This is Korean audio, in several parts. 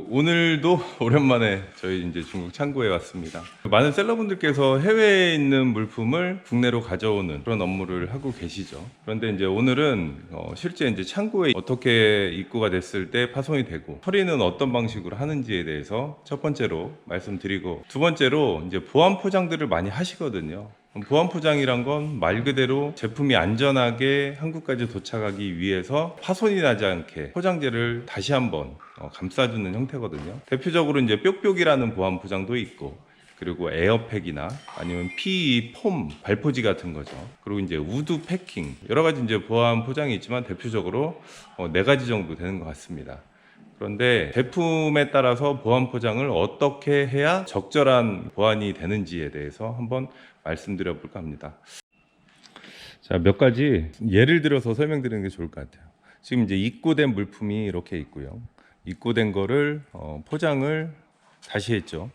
오늘도 오랜만에 저희 이제 중국 창고에 왔습니다. 많은 셀러분들께서 해외에 있는 물품을 국내로 가져오는 그런 업무를 하고 계시죠. 그런데 이제 오늘은 실제 이제 창고에 어떻게 입고가 됐을 때 파손이 되고 처리는 어떤 방식으로 하는지에 대해서 첫 번째로 말씀드리고, 두 번째로 이제 보안 포장들을 많이 하시거든요. 보안 포장이란 건 말 그대로 제품이 안전하게 한국까지 도착하기 위해서 파손이 나지 않게 포장재를 다시 한번 감싸주는 형태거든요. 대표적으로 이제 뾱뾱이라는 보안 포장도 있고, 그리고 에어팩이나 아니면 PE 폼 발포지 같은 거죠. 그리고 이제 우드 패킹, 여러 가지 이제 보안 포장이 있지만 대표적으로 네 가지 정도 되는 것 같습니다. 그런데 제품에 따라서 보안 포장을 어떻게 해야 적절한 보안이 되는지에 대해서 한번 말씀드려 볼까 합니다. 자, 몇 가지 예를 들어서 설명드리는 게 좋을 것 같아요. 지금 이제 입고된 물품이 이렇게 있고요. 입고된 거를 포장을 다시 했죠.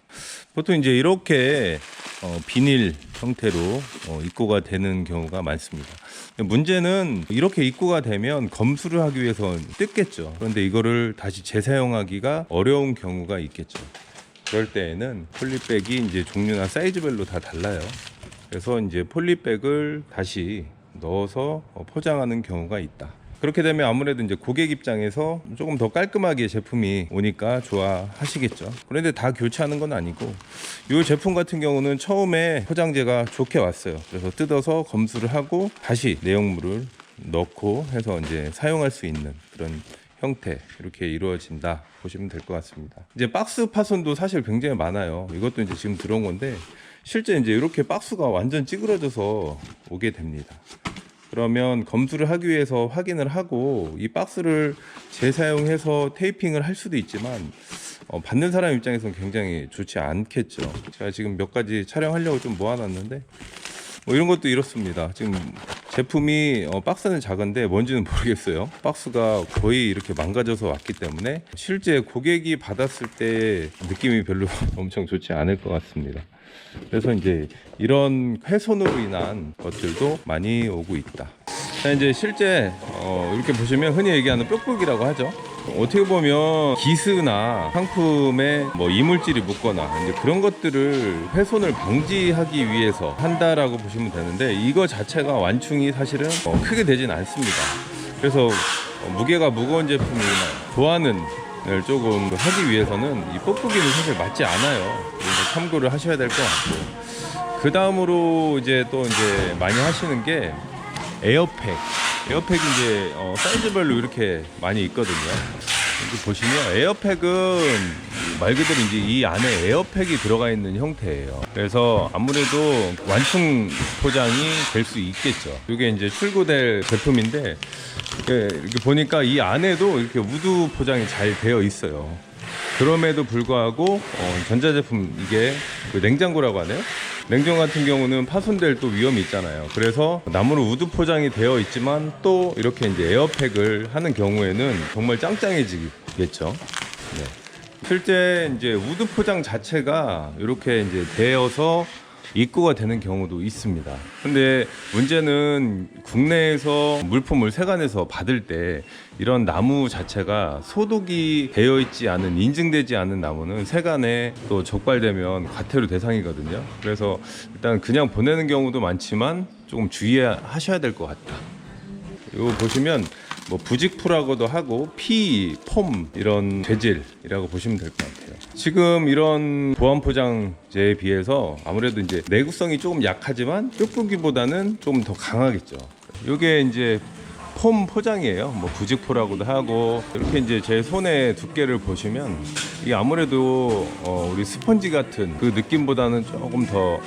보통 이제 이렇게 비닐 형태로 입고가 되는 경우가 많습니다. 문제는 이렇게 입고가 되면 검수를 하기 위해서 뜯겠죠. 그런데 이거를 다시 재사용하기가 어려운 경우가 있겠죠. 그럴 때에는 폴리백이 이제 종류나 사이즈별로 다 달라요. 그래서 이제 폴리백을 다시 넣어서 포장하는 경우가 있다. 그렇게 되면 아무래도 이제 고객 입장에서 조금 더 깔끔하게 제품이 오니까 좋아하시겠죠. 그런데 다 교체하는 건 아니고, 이 제품 같은 경우는 처음에 포장재가 좋게 왔어요. 그래서 뜯어서 검수를 하고 다시 내용물을 넣고 해서 이제 사용할 수 있는 그런 형태, 이렇게 이루어진다 보시면 될 것 같습니다. 이제 박스 파손도 사실 굉장히 많아요. 이것도 이제 지금 들어온 건데, 실제 이제 이렇게 박스가 완전 찌그러져서 오게 됩니다. 그러면 검수를 하기 위해서 확인을 하고 이 박스를 재사용해서 테이핑을 할 수도 있지만 받는 사람 입장에서는 굉장히 좋지 않겠죠. 제가 지금 몇 가지 촬영하려고 좀 모아놨는데 뭐 이런 것도 이렇습니다. 지금 제품이 박스는 작은데 뭔지는 모르겠어요. 박스가 거의 이렇게 망가져서 왔기 때문에 실제 고객이 받았을 때 느낌이 별로 엄청 좋지 않을 것 같습니다. 그래서 이제 이런 훼손으로 인한 것들도 많이 오고 있다. 자, 이제 실제 이렇게 보시면 흔히 얘기하는 뾱뾱이라고 하죠. 어떻게 보면 기스나 상품에 뭐 이물질이 묻거나 이제 그런 것들을 훼손을 방지하기 위해서 한다라고 보시면 되는데, 이거 자체가 완충이 사실은 크게 되진 않습니다. 그래서 무게가 무거운 제품이나 보안을 조금 하기 위해서는 이 뽁뽁이는 사실 맞지 않아요. 참고를 하셔야 될 것 같고, 그 다음으로 이제 또 이제 많이 하시는 게 에어팩. 에어팩이 이제 사이즈별로 이렇게 많이 있거든요. 여기 보시면 에어팩은 말 그대로 이제 이 안에 에어팩이 들어가 있는 형태예요. 그래서 아무래도 완충 포장이 될 수 있겠죠. 이게 이제 출고될 제품인데, 이렇게 보니까 이 안에도 이렇게 우드 포장이 잘 되어 있어요. 그럼에도 불구하고 전자제품, 이게 그 냉장고라고 하네요. 냉장 같은 경우는 파손될 또 위험이 있잖아요. 그래서 나무로 우드 포장이 되어 있지만 또 이렇게 이제 에어팩을 하는 경우에는 정말 짱짱해지겠죠. 네. 실제 이제 우드 포장 자체가 이렇게 이제 되어서 입고가 되는 경우도 있습니다. 근데 문제는 국내에서 물품을 세관에서 받을 때 이런 나무 자체가 소독이 되어 있지 않은, 인증되지 않은 나무는 세관에 또 적발되면 과태료 대상이거든요. 그래서 일단 그냥 보내는 경우도 많지만 조금 주의하셔야 될 것 같다. 이거 보시면 뭐 부직포라고도 하고 PE, 폼 이런 재질이라고 보시면 될 것 같아요. 지금 이런 보안 포장재에 비해서 아무래도 이제 내구성이 조금 약하지만 뾱뾱이보다는 조금 더 강하겠죠. 이게 이제 폼 포장이에요. 뭐 부직포라고도 하고, 이렇게 이제 제 손의 두께를 보시면 이게 아무래도 우리 스펀지 같은 그 느낌보다는 조금 더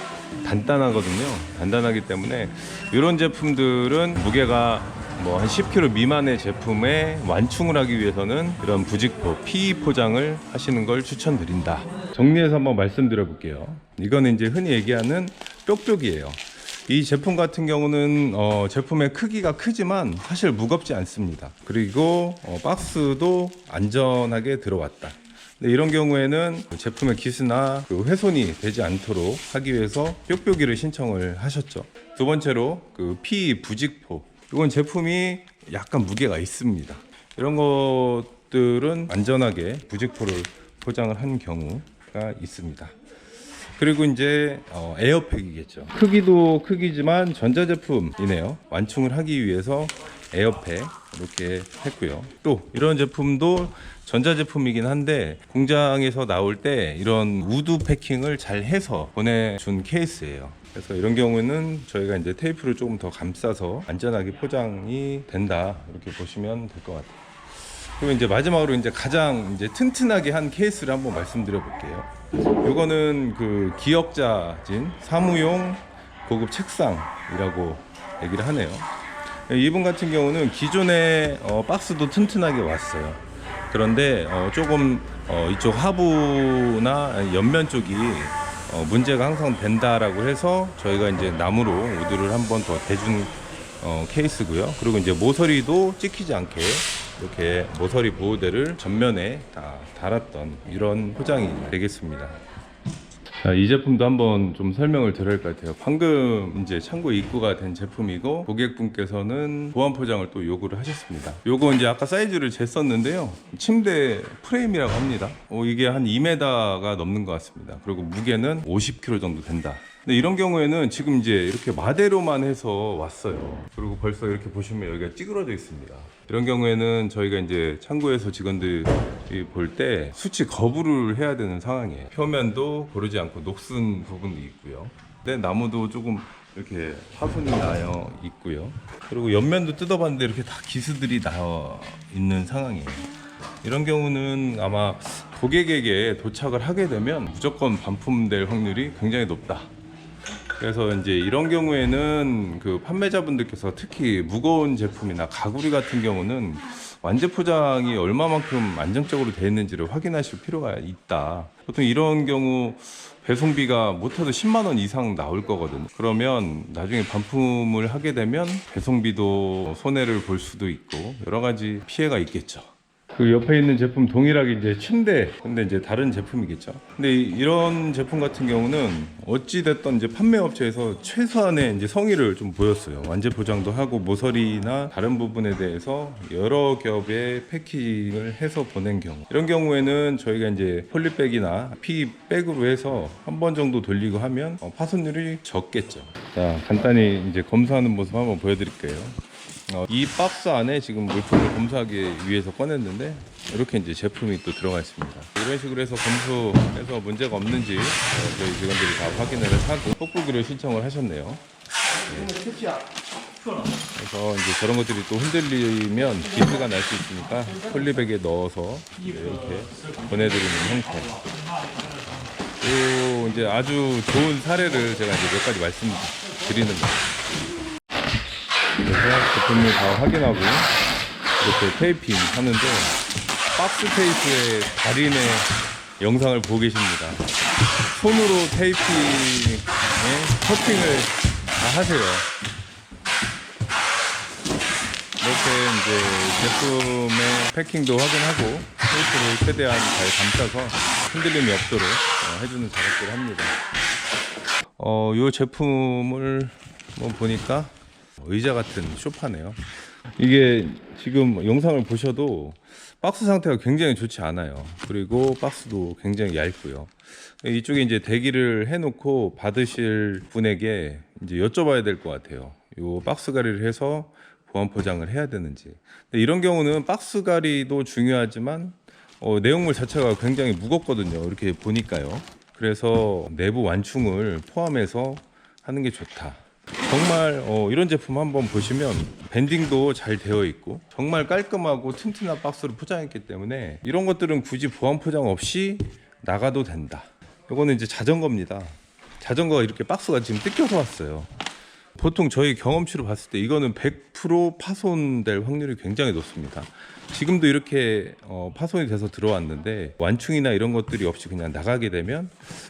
단단하거든요. 단단하기 때문에 이런 제품들은 무게가 뭐 한 10kg 미만의 제품에 완충을 하기 위해서는 이런 부직포, PE 포장을 하시는 걸 추천드린다. 정리해서 한번 말씀드려 볼게요. 이거는 이제 흔히 얘기하는 뾱뾱이에요. 이 제품 같은 경우는 제품의 크기가 크지만 사실 무겁지 않습니다. 그리고 박스도 안전하게 들어왔다. 근데 이런 경우에는 제품의 기스나 그 훼손이 되지 않도록 하기 위해서 뾱뾱이를 신청을 하셨죠. 두 번째로 그 PE 부직포, 이건 제품이 약간 무게가 있습니다. 이런 것들은 안전하게 부직포를 포장을 한 경우가 있습니다. 그리고 이제 에어팩이겠죠. 크기도 크기지만 전자제품이네요. 완충을 하기 위해서 에어팩 이렇게 했고요. 또 이런 제품도 전자제품이긴 한데 공장에서 나올 때 이런 우드 패킹을 잘 해서 보내준 케이스예요. 그래서 이런 경우는 저희가 이제 테이프를 조금 더 감싸서 안전하게 포장이 된다, 이렇게 보시면 될 것 같아요. 그리고 이제 마지막으로 이제 가장 이제 튼튼하게 한 케이스를 한번 말씀드려 볼게요. 요거는 그 기역자진 사무용 고급 책상이라고 얘기를 하네요. 이분 같은 경우는 기존의 박스도 튼튼하게 왔어요. 그런데 조금 이쪽 하부나 옆면 쪽이 문제가 항상 된다라고 해서 저희가 이제 나무로 우드를 한 번 더 대준 케이스고요. 그리고 이제 모서리도 찍히지 않게 이렇게 모서리 보호대를 전면에 다 달았던 이런 포장이 되겠습니다. 자, 이 제품도 한번 좀 설명을 드려야 할 것 같아요. 방금 이제 창고에 입고가 된 제품이고 고객분께서는 보완 포장을 또 요구를 하셨습니다. 요거 이제 아까 사이즈를 쟀었는데요. 침대 프레임이라고 합니다. 이게 한 2m가 넘는 것 같습니다. 그리고 무게는 50kg 정도 된다. 근데 이런 경우에는 지금 이제 이렇게 마대로만 해서 왔어요. 그리고 벌써 이렇게 보시면 여기가 찌그러져 있습니다. 이런 경우에는 저희가 이제 창고에서 직원들이 볼 때 수치 거부를 해야 되는 상황이에요. 표면도 고르지 않고 녹슨 부분도 있고요. 근데 나무도 조금 이렇게 파손이 나여 있고요. 그리고 옆면도 뜯어봤는데 이렇게 다 기스들이 나와 있는 상황이에요. 이런 경우는 아마 고객에게 도착을 하게 되면 무조건 반품될 확률이 굉장히 높다. 그래서 이제 이런 경우에는 그 판매자분들께서 특히 무거운 제품이나 가구리 같은 경우는 완제 포장이 얼마만큼 안정적으로 되어 있는지를 확인하실 필요가 있다. 보통 이런 경우 배송비가 못해도 10만 원 이상 나올 거거든요. 그러면 나중에 반품을 하게 되면 배송비도 손해를 볼 수도 있고 여러 가지 피해가 있겠죠. 그 옆에 있는 제품 동일하게 이제 침대, 근데 이제 다른 제품이겠죠. 근데 이런 제품 같은 경우는 어찌 됐던 이제 판매 업체에서 최소한의 이제 성의를 좀 보였어요. 완제 포장도 하고 모서리나 다른 부분에 대해서 여러 겹의 패킹을 해서 보낸 경우, 이런 경우에는 저희가 이제 폴리백이나 P백으로 해서 한 번 정도 돌리고 하면 파손율이 적겠죠. 자, 간단히 이제 검사하는 모습 한번 보여드릴게요. 이 박스 안에 지금 물품을 검수하기 위해서 꺼냈는데 이렇게 이제 제품이 또 들어가 있습니다. 이런 식으로 해서 검수해서 문제가 없는지 저희 직원들이 다 확인을 하고 뽁뽁이를 신청을 하셨네요. 그래서 이제 저런 것들이 또 흔들리면 기스가 날 수 있으니까 폴리백에 넣어서 이렇게 보내드리는 형태. 또 이제 아주 좋은 사례를 제가 이제 몇 가지 말씀드리는 거예요. 그래서 제품을 다 확인하고 이렇게 테이핑 하는데 박스 테이프의 달인의 영상을 보고 계십니다. 손으로 테이핑에 커팅을 다 하세요. 이렇게 이제 제품의 패킹도 확인하고 테이프를 최대한 잘 감싸서 흔들림이 없도록 해주는 작업들을 합니다. 이 제품을 보니까 의자 같은 소파네요. 이게 지금 영상을 보셔도 박스 상태가 굉장히 좋지 않아요. 그리고 박스도 굉장히 얇고요. 이쪽에 이제 대기를 해놓고 받으실 분에게 이제 여쭤봐야 될 것 같아요. 이 박스 가리를 해서 보완 포장을 해야 되는지. 근데 이런 경우는 박스 가리도 중요하지만 내용물 자체가 굉장히 무겁거든요. 이렇게 보니까요. 그래서 내부 완충을 포함해서 하는 게 좋다. 정말 이런 제품 한번 보시면 밴딩도 잘 되어 있고 정말 깔끔하고 튼튼한 박스로 포장했기 때문에 이런 것들은 굳이 보완 포장 없이 나가도 된다. 이거는 이제 자전거입니다. 자전거가 이렇게 박스가 지금 뜯겨서 왔어요. 보통 저희 경험치로 봤을 때 이거는 100% 파손될 확률이 굉장히 높습니다. 지금도 이렇게 파손이 돼서 들어왔는데 완충이나 이런 것들이 없이 그냥 나가게 되면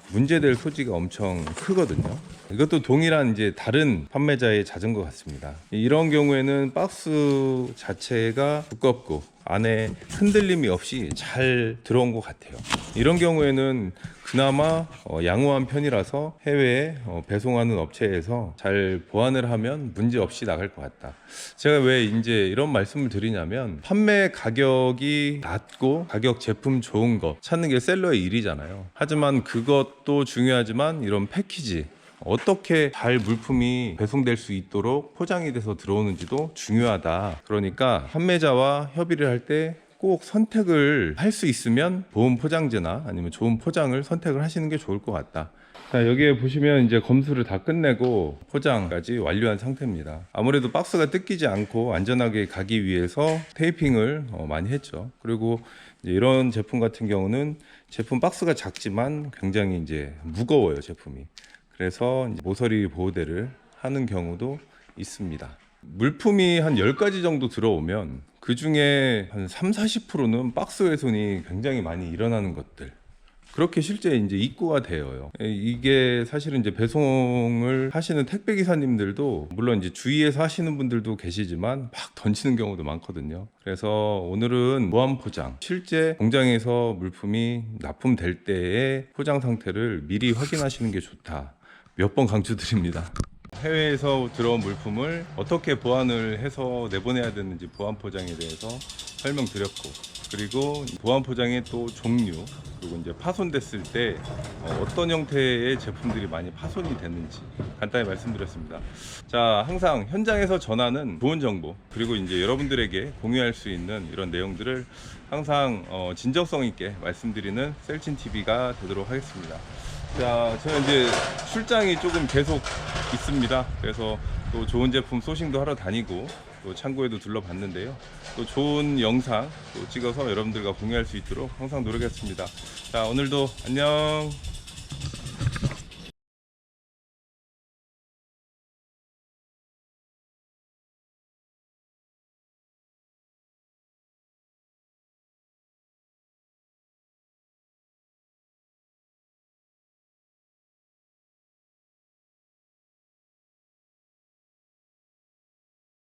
문제될 소지가 엄청 크거든요. 이것도 동일한 이제 다른 판매자의 자전거 같습니다. 이런 경우에는 박스 자체가 두껍고 안에 흔들림이 없이 잘 들어온 것 같아요. 이런 경우에는 그나마 양호한 편이라서 해외에 배송하는 업체에서 잘 보완을 하면 문제 없이 나갈 것 같다. 제가 왜 이제 이런 말씀을 드리냐면, 판매 가격이 낮고 가격 제품 좋은 거 찾는 게 셀러의 일이잖아요. 하지만 그것도 중요하지만 이런 패키지, 어떻게 잘 물품이 배송될 수 있도록 포장이 돼서 들어오는지도 중요하다. 그러니까 판매자와 협의를 할 때 꼭 선택을 할 수 있으면 보온 포장재나 아니면 좋은 포장을 선택을 하시는 게 좋을 것 같다. 자, 여기에 보시면 이제 검수를 다 끝내고 포장까지 완료한 상태입니다. 아무래도 박스가 뜯기지 않고 안전하게 가기 위해서 테이핑을 많이 했죠. 그리고 이제 이런 제품 같은 경우는 제품 박스가 작지만 굉장히 이제 무거워요, 제품이. 그래서 이제 모서리 보호대를 하는 경우도 있습니다. 물품이 한 10가지 정도 들어오면 그 중에 한 30-40%는 박스 훼손이 굉장히 많이 일어나는 것들, 그렇게 실제 이제 입고가 되어요. 이게 사실은 이제 배송을 하시는 택배 기사님들도 물론 이제 주위에서 하시는 분들도 계시지만 막 던지는 경우도 많거든요. 그래서 오늘은 무한 포장, 실제 공장에서 물품이 납품될 때의 포장 상태를 미리 확인하시는 게 좋다. 몇 번 강조드립니다. 해외에서 들어온 물품을 어떻게 보완을 해서 내보내야 되는지 보완 포장에 대해서 설명드렸고, 그리고 보완 포장의 또 종류, 그리고 이제 파손됐을 때 어떤 형태의 제품들이 많이 파손이 됐는지 간단히 말씀드렸습니다. 자, 항상 현장에서 전하는 좋은 정보, 그리고 이제 여러분들에게 공유할 수 있는 이런 내용들을 항상 진정성 있게 말씀드리는 셀친TV가 되도록 하겠습니다. 자, 제가 이제 출장이 조금 계속 있습니다. 그래서 또 좋은 제품 소싱도 하러 다니고 또 창고에도 둘러봤는데요. 또 좋은 영상 또 찍어서 여러분들과 공유할 수 있도록 항상 노력했습니다. 자, 오늘도 안녕.